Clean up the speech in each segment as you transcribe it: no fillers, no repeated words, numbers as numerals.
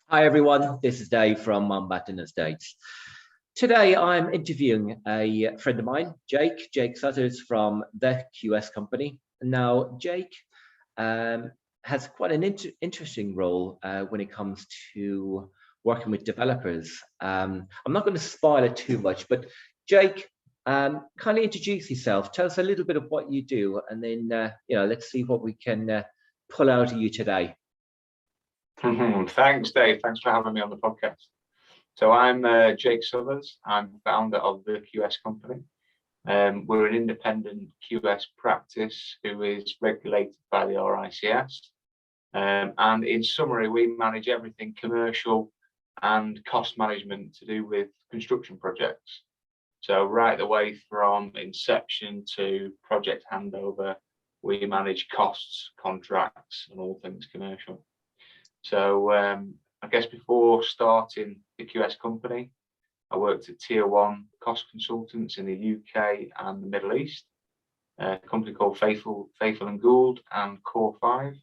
Hi everyone, this is Dave from Mountbatten Estates. Today I'm interviewing a friend of mine, Jake Suthers from the QS company. Now Jake has quite an interesting role when it comes to working with developers. I'm not going to spoil it too much, but Jake, kindly introduce yourself. Tell us a little bit of what you do, and then let's see what we can pull out of you today. Thanks, Dave. Thanks for having me on the podcast. So I'm Jake Suthers. I'm founder of the QS company. We're an independent QS practice who is regulated by the RICS. And in summary, we manage everything commercial and cost management to do with construction projects. So right the way from inception to project handover, we manage costs, contracts, and all things commercial. So I guess before starting the QS company, I worked at Tier 1 cost consultants in the UK and the Middle East, a company called Faithful and Gould and Core 5.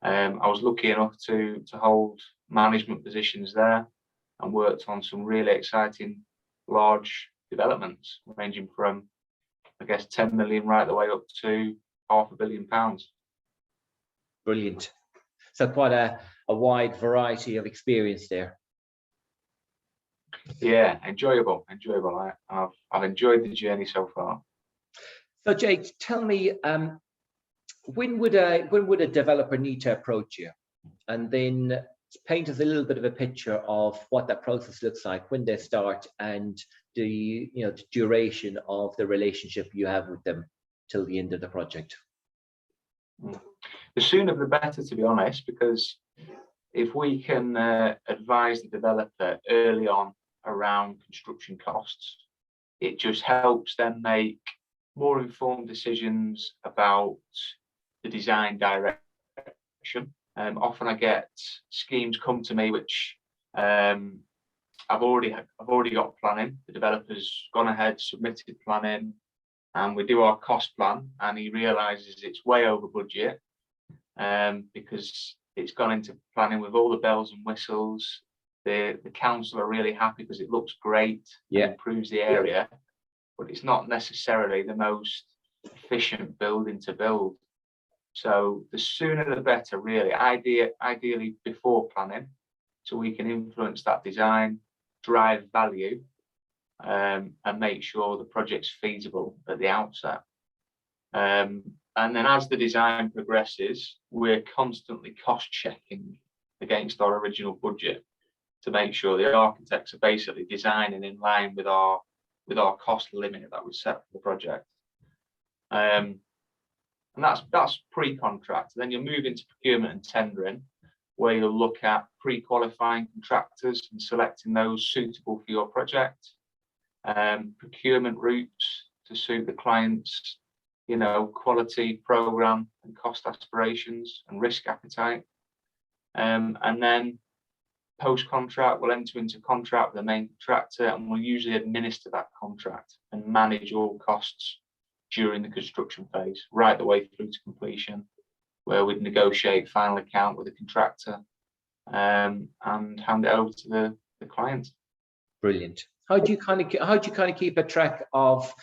I was lucky enough to hold management positions there and worked on some really exciting large developments, ranging from, I guess, 10 million right the way up to £500 million. Brilliant. So quite a wide variety of experience there. Yeah, enjoyable. I've enjoyed the journey so far. So Jake, tell me, when would a developer need to approach you, and then paint us a little bit of a picture of what that process looks like when they start, and the duration of the relationship you have with them till the end of the project. The sooner the better, to be honest, because if we can advise the developer early on around construction costs, it just helps them make more informed decisions about the design direction. Often I get schemes come to me which I've already got planning. The developer's gone ahead, submitted planning, and we do our cost plan, and he realizes it's way over budget because it's gone into planning with all the bells and whistles. The council are really happy because it looks great, and improves the area, but it's not necessarily the most efficient building to build. So the sooner the better, really. Ideally before planning, so we can influence that design, drive value, and make sure the project's feasible at the outset. And then as the design progresses, we're constantly cost checking against our original budget to make sure the architects are basically designing in line with our cost limit that was set for the project. And that's pre-contract. Then you'll move into procurement and tendering, where you'll look at pre-qualifying contractors and selecting those suitable for your project. Procurement routes to suit the client's quality program and cost aspirations and risk appetite. And then post-contract, we'll enter into contract with the main contractor, and we'll usually administer that contract and manage all costs during the construction phase, right the way through to completion, where we'd negotiate final account with the contractor and hand it over to the client. Brilliant. How do you kind of keep a track of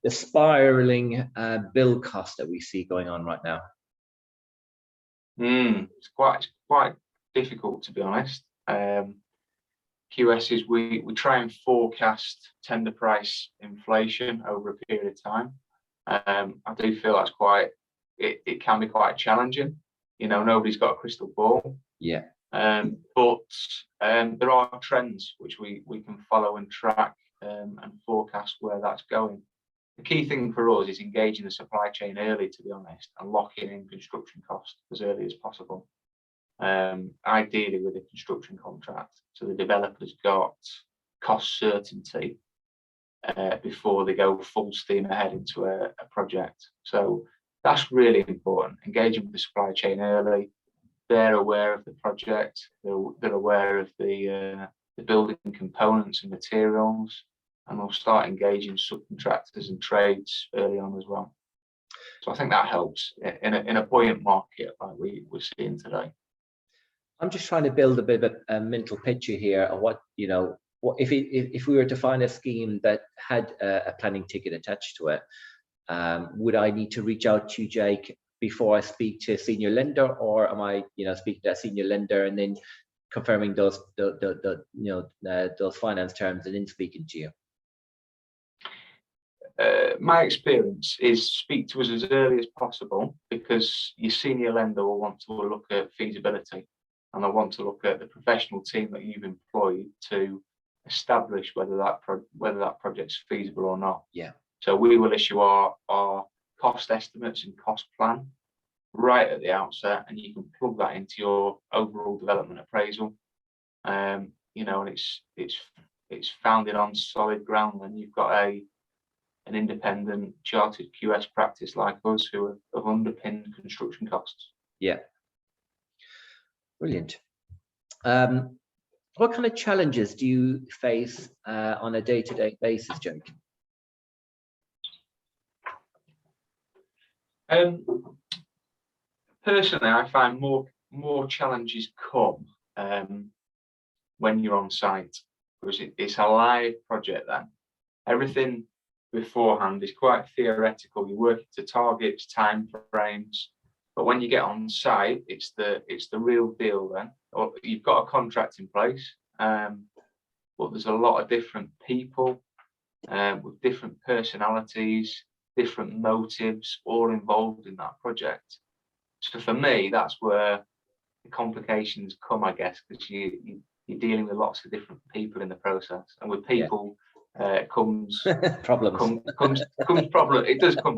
the spiraling build cost that we see going on right now? It's quite difficult, to be honest. QSs, we try and forecast tender price inflation over a period of time. I do feel that's it can be quite challenging. Nobody's got a crystal ball. Yeah. But there are trends which we can follow and track and forecast where that's going. The key thing for us is engaging the supply chain early, to be honest, and locking in construction costs as early as possible. Ideally with a construction contract, so the developer's got cost certainty before they go full steam ahead into a project. So that's really important, engaging with the supply chain early. They're aware of the project, they're aware of the building components and materials, and we'll start engaging subcontractors and trades early on as well. So I think that helps in a buoyant market like we're seeing today. I'm just trying to build a bit of a mental picture here of what, what if we were to find a scheme that had a planning ticket attached to it, would I need to reach out to Jake before I speak to a senior lender, or am I, speaking to a senior lender and then confirming those those finance terms and then speaking to you? My experience is speak to us as early as possible, because your senior lender will want to look at feasibility, and they'll want to look at the professional team that you've employed to establish whether that project's feasible or not. Yeah. So we will issue our cost estimates and cost plan right at the outset, and you can plug that into your overall development appraisal. And it's founded on solid ground, and you've got an independent chartered QS practice like us who have underpinned construction costs. Yeah. Brilliant. What kind of challenges do you face on a day-to-day basis, Jake? Personally, I find more challenges come when you're on site, because it's a live project then. Everything beforehand is quite theoretical. You're working to targets, time frames, but when you get on site, it's the real deal then. Or you've got a contract in place, but there's a lot of different people with different personalities, different motives, all involved in that project. So for me, that's where the complications come, I guess, because you're dealing with lots of different people in the process, and with people comes problems. comes problem. It does come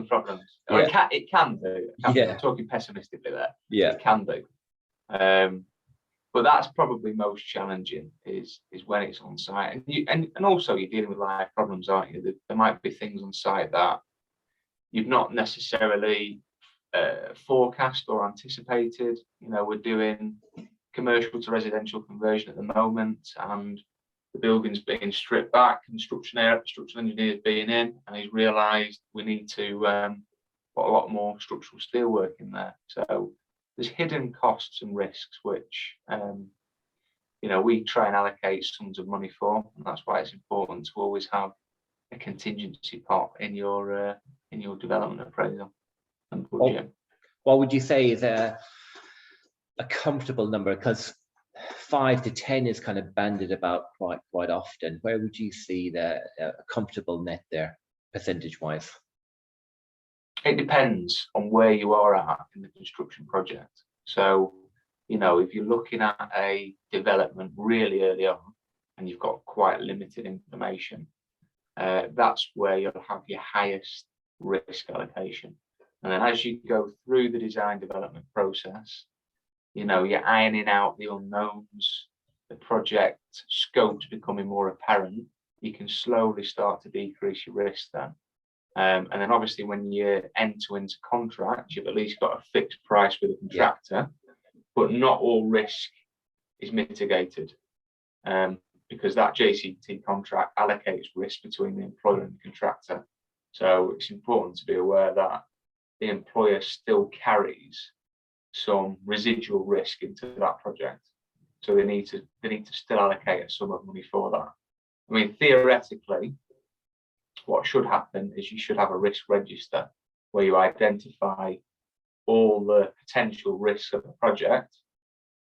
problems. Yeah. It can do. Yeah. I'm talking pessimistically there. Yeah. It can do. But that's probably most challenging is when it's on site, and also you're dealing with live problems, aren't you? There might be things on site that you've not necessarily forecast or anticipated. We're doing commercial to residential conversion at the moment, and the building's being stripped back, structural engineers being in, and he's realised we need to put a lot more structural steel work in there. So there's hidden costs and risks which we try and allocate sums of money for, and that's why it's important to always have a contingency pot in your development appraisal and budget. What would you say is a comfortable number? Because 5 to 10 is kind of banded about quite often. Where would you see the comfortable net there, percentage wise? It depends on where you are at in the construction project. So, if you're looking at a development really early on and you've got quite limited information, that's where you'll have your highest risk allocation. And then as you go through the design development process, you're ironing out the unknowns, the project scope's becoming more apparent, you can slowly start to decrease your risk then. And then obviously when you enter into contract, you've at least got a fixed price with a contractor, but not all risk is mitigated, because that JCT contract allocates risk between the employer and the contractor. So it's important to be aware that the employer still carries some residual risk into that project. So they need to still allocate a sum of money for that. I mean, theoretically, what should happen is you should have a risk register where you identify all the potential risks of the project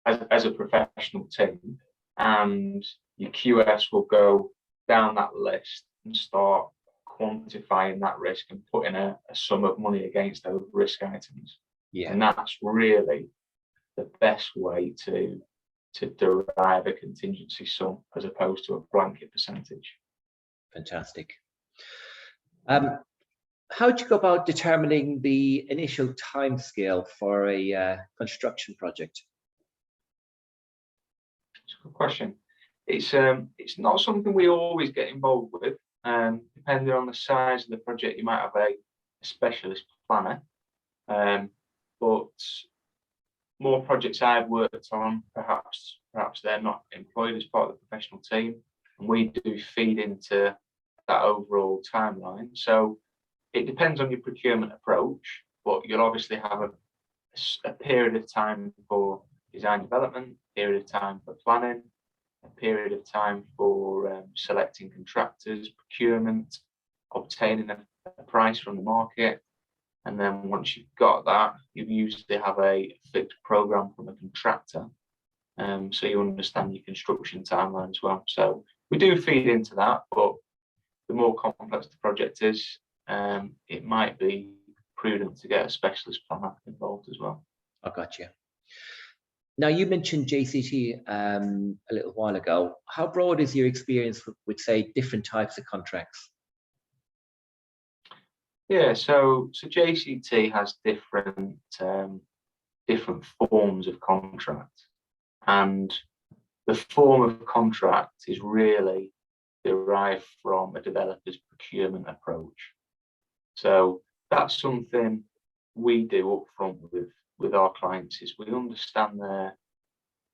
as a professional team, and your QS will go down that list and start quantifying that risk and putting a sum of money against those risk items. Yeah. And that's really the best way to derive a contingency sum as opposed to a blanket percentage. Fantastic. How do you go about determining the initial timescale for a construction project? That's a good question. It's not something we always get involved with. Depending on the size of the project, you might have a specialist planner. But more projects I've worked on, perhaps they're not employed as part of the professional team, and we do feed into that overall timeline. So it depends on your procurement approach, but you'll obviously have a period of time for design development, period of time for planning, a period of time for selecting contractors, procurement, obtaining a price from the market. And then once you've got that, you usually have a fixed program from a contractor. So you understand your construction timeline as well. So we do feed into that, but the more complex the project is, it might be prudent to get a specialist planner involved as well. I got you. Now, you mentioned JCT a little while ago. How broad is your experience with say, different types of contracts? Yeah, so JCT has different forms of contract, and the form of contract is really derived from a developer's procurement approach. So that's something we do up front with our clients, is we understand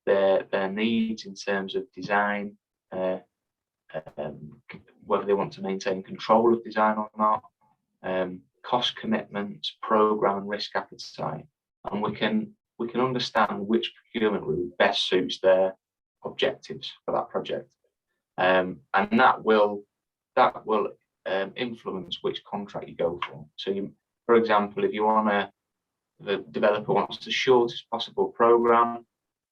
their needs in terms of design, whether they want to maintain control of design or not, cost commitments, program and risk appetite, and we can understand which procurement route best suits their objectives for that project, and that will influence which contract you go for. So, for example, if the developer wants the shortest possible program,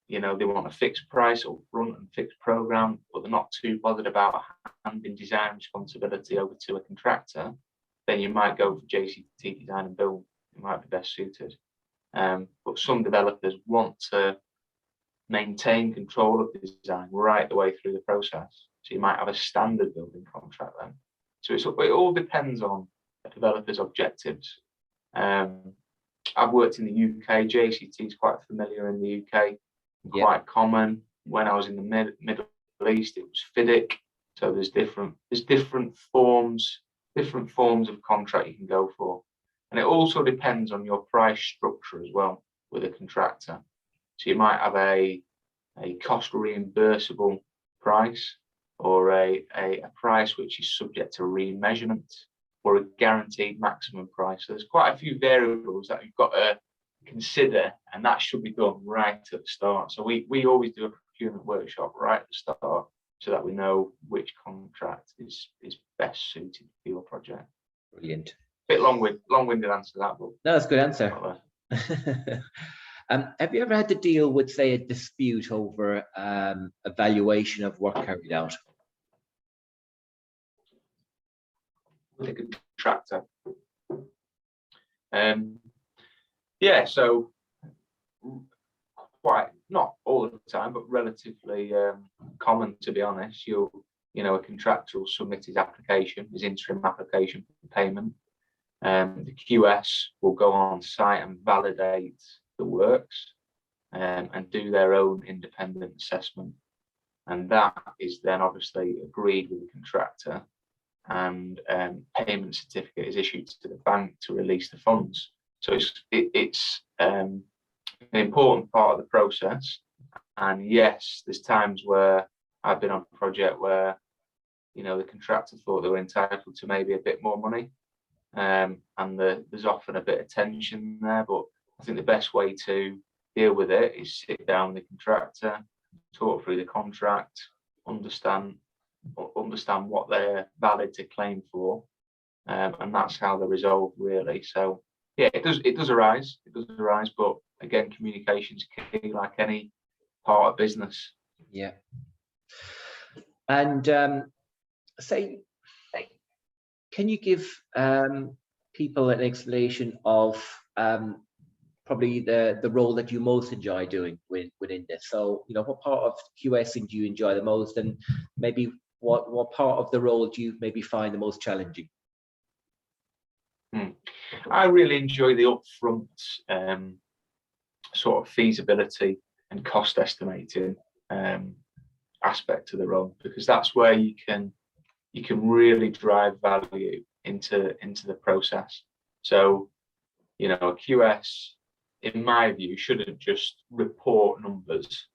they want a fixed price up front and fixed program, but they're not too bothered about handing design responsibility over to a contractor, then you might go for JCT design and build. It might be best suited. But some developers want to maintain control of the design right the way through the process. So you might have a standard building contract then. So it all depends on a developer's objectives. I've worked in the UK. JCT is quite familiar in the UK, quite common. When I was in the Middle East, it was FIDIC. So there's different forms of contract you can go for, and it also depends on your price structure as well with a contractor. So you might have a cost reimbursable price, or a price which is subject to remeasurement, or a guaranteed maximum price. So there's quite a few variables that you've got to consider, and that should be done right at the start. So we always do a procurement workshop right at the start, so that we know which contract is best suited for your project. Brilliant. Bit long-winded answer to that, but no, that's a good answer. Have you ever had to deal with, say, a dispute over a valuation of work carried out? With a contractor? Yeah, so quite, not all the time, but relatively common, to be honest. A contractor will submit his application, his interim application for payment. The QS will go on site and validate the works and do their own independent assessment. And that is then obviously agreed with the contractor, and payment certificate is issued to the bank to release the funds. So it's an important part of the process. And yes, there's times where I've been on a project where the contractor thought they were entitled to maybe a bit more money, and there's often a bit of tension there. But I think the best way to deal with it is sit down with the contractor, talk through the contract, understand what they're valid to claim for, and that's how they're resolved, really. So yeah, it does arise, but again, communication's key, like any part of business. Yeah. And can you give people an explanation of probably the role that you most enjoy doing within this? So, what part of QSing do you enjoy the most, and maybe what part of the role do you maybe find the most challenging? I really enjoy the upfront sort of feasibility and cost estimating aspect of the role, because that's where you can really drive value into the process. So, a QS, in my view, shouldn't just report numbers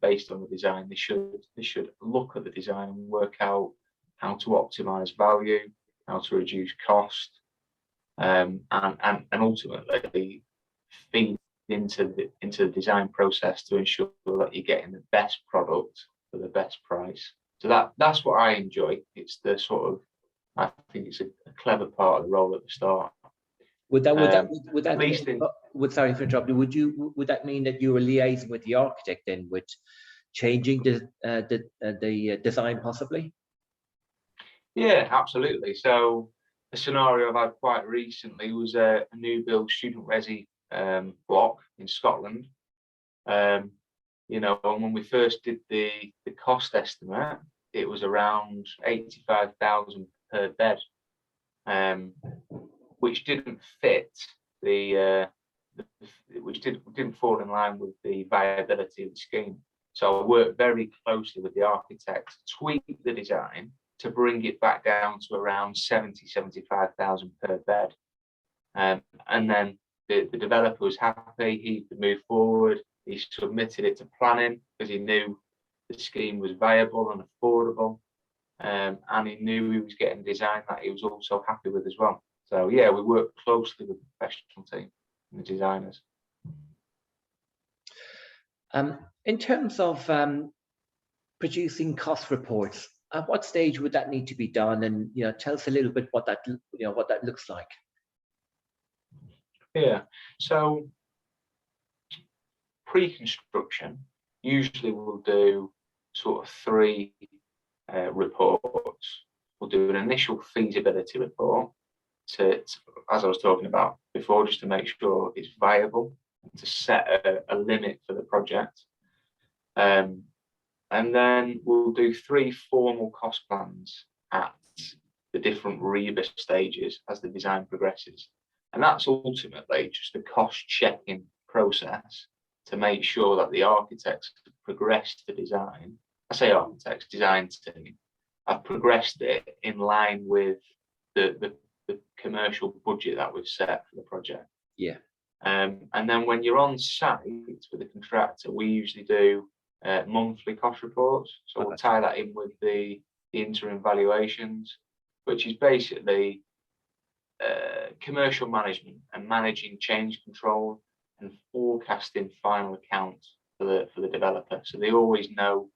based on the design. They should look at the design and work out how to optimize value, how to reduce cost, and ultimately feed into the design process to ensure that you're getting the best product for the best price. So that's what I enjoy. It's the sort of, I think it's a clever part of the role at the start. Sorry for interrupting. Would that mean that you were liaising with the architect then, with changing the design possibly? Yeah, absolutely. So a scenario I've had quite recently was a new build student resi block in Scotland. You know, and when we first did the cost estimate, it was around 85,000 per bed, which didn't fit which didn't fall in line with the viability of the scheme. So I worked very closely with the architect to tweak the design to bring it back down to around 75,000 per bed. And then the developer was happy, he could move forward. He submitted it to planning because he knew the scheme was viable and affordable. And he knew he was getting design that he was also happy with as well. So yeah, we worked closely with the professional team and the designers. In terms of producing cost reports, at what stage would that need to be done? And tell us a little bit what that looks like. Yeah, so pre-construction, usually we'll do sort of 3 reports. We'll do an initial feasibility report to, as I was talking about before, just to make sure it's viable, to set a limit for the project. And then we'll do 3 formal cost plans at the different REBA stages as the design progresses. And that's ultimately just a cost checking process to make sure that the architects have progressed the design. I say architects, design team, have progressed it in line with the commercial budget that we've set for the project. Yeah. And then when you're on site with the contractor, we usually do monthly cost reports. So we'll tie that in with the interim valuations, which is basically commercial management and managing change control and forecasting final accounts for the developer. So they always know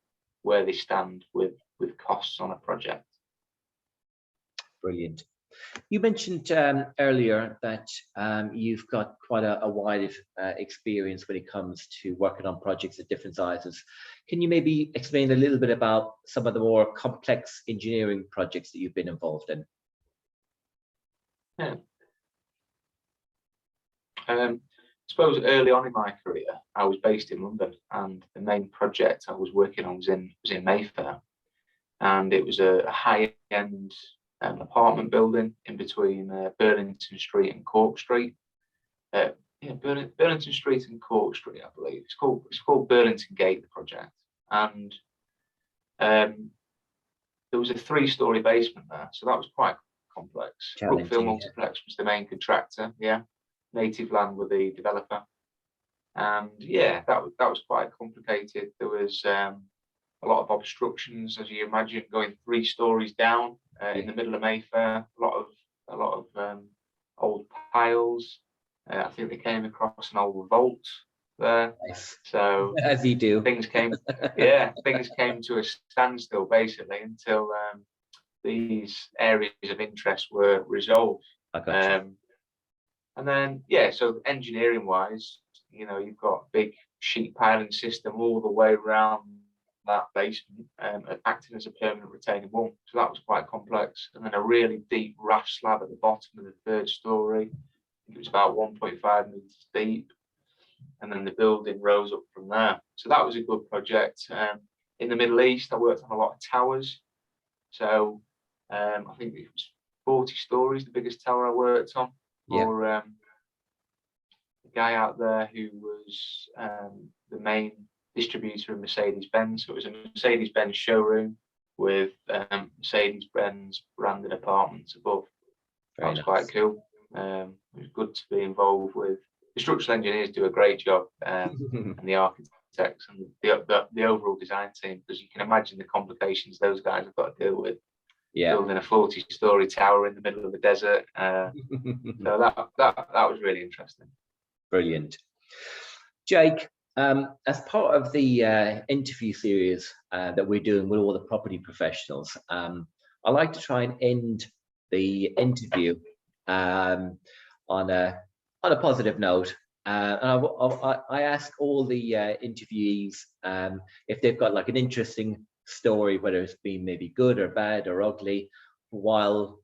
where they stand with costs on a project. Brilliant. You mentioned earlier that you've got quite a wide experience when it comes to working on projects of different sizes. Can you maybe explain a little bit about some of the more complex engineering projects that you've been involved in? Yeah. I suppose early on in my career, I was based in London, and the main project I was working on was in Mayfair, and it was a high-end apartment building in between Burlington Street and Cork Street. Burlington Street and Cork Street, I believe. It's called Burlington Gate, the project, and there was a 3-story basement there, so that was quite complex. Brookfield Multiplex was the main contractor. Yeah. Native Land were the developer, and yeah, that was quite complicated. There was a lot of obstructions, as you imagine, going 3 stories down in the middle of Mayfair. A lot of old piles. I think they came across an old vault there. Nice. So as you do, things came to a standstill basically until these areas of interest were resolved. I got you. And then, yeah, so engineering wise, you've got a big sheet piling system all the way around that basement, acting as a permanent retaining wall. So that was quite complex. And then a really deep raft slab at the bottom of the 3rd story. I think it was about 1.5 meters deep. And then the building rose up from there. So that was a good project. In the Middle East, I worked on a lot of towers. So I think it was 40 stories, the biggest tower I worked on. Yeah. Or a guy out there who was the main distributor of Mercedes-Benz. So it was a Mercedes-Benz showroom with Mercedes-Benz branded apartments above. That was quite cool. It was good to be involved with. The structural engineers do a great job, and the architects and the overall design team, because you can imagine the complications those guys have got to deal with. Yeah. Building a 40-story tower in the middle of the desert. So that was really interesting. Brilliant. Jake, as part of the interview series that we're doing with all the property professionals, I like to try and end the interview on a positive note. And I ask all the interviewees if they've got like an interesting story, whether it's been maybe good or bad or ugly, while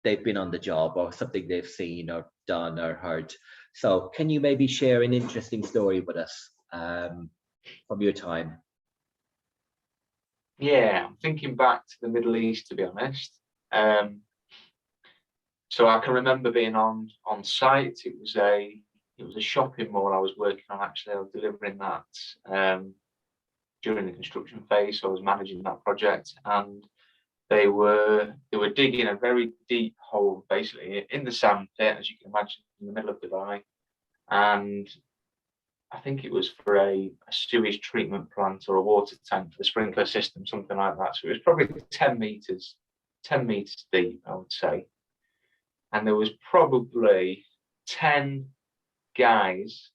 they've been on the job, or something they've seen or done or heard. So can you maybe share an interesting story with us from your time? Yeah, I'm thinking back to the Middle East, to be honest. So I can remember being on site. It was a shopping mall I was working on. Actually, I was delivering that during the construction phase. So I was managing that project, and they were digging a very deep hole, basically in the sand pit, as you can imagine, in the middle of Dubai. And I think it was for a sewage treatment plant or a water tank for the sprinkler system, something like that. So it was probably 10 meters deep, I would say. And there was probably 10 guys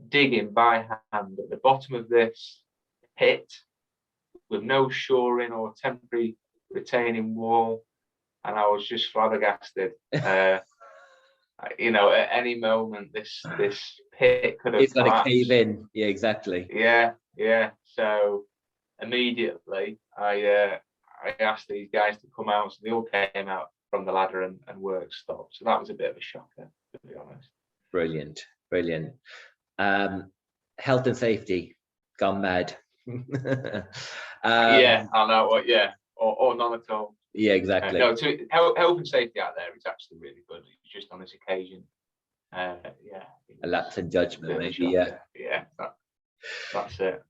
digging by hand at the bottom of this pit with no shoring or temporary retaining wall. And I was just flabbergasted. You know, at any moment this pit could have got to cave in. Yeah, exactly. Yeah. So immediately I asked these guys to come out, so they all came out from the ladder and work stopped. So that was a bit of a shocker, to be honest. Brilliant. Health and safety gone mad. Yeah, I know what. Yeah, or none at all. Yeah, exactly. No, health and safety out there is actually really good. It's just on this occasion, yeah, a lapse in judgment, maybe. Yeah, that's it.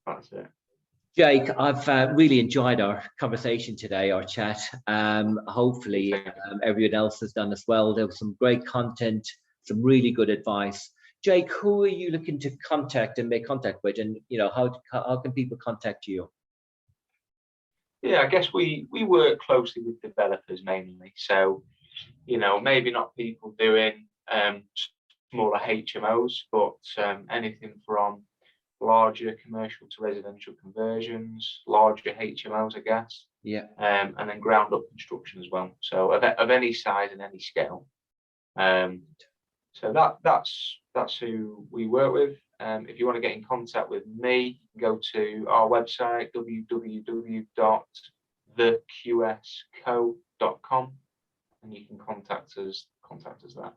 Jake, I've really enjoyed our conversation today, our chat. Hopefully everyone else has done as well. There was some great content, some really good advice. Jake, who are you looking to contact and make contact with, and you know, how can people contact you? Yeah, I guess we work closely with developers mainly. So, you know, maybe not people doing smaller HMOs, but anything from larger commercial to residential conversions, larger HMOs, I guess. Yeah. And then ground up construction as well. So of any size and any scale. So that's who we work with. If you want to get in contact with me, go to our website, www.theqsco.com, and you can contact us there.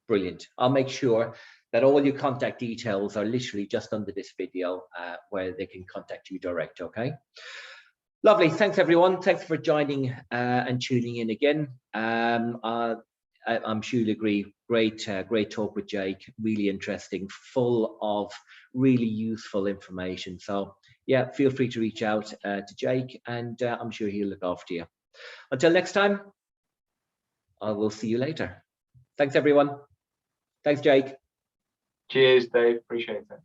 Brilliant. I'll make sure that all your contact details are literally just under this video, where they can contact you direct. Okay. Lovely. Thanks, everyone. Thanks for joining and tuning in again. I'm sure you'll agree. Great talk with Jake. Really interesting, full of really useful information. So yeah, feel free to reach out to Jake, and I'm sure he'll look after you. Until next time, I will see you later. Thanks, everyone. Thanks, Jake. Cheers, Dave. Appreciate it.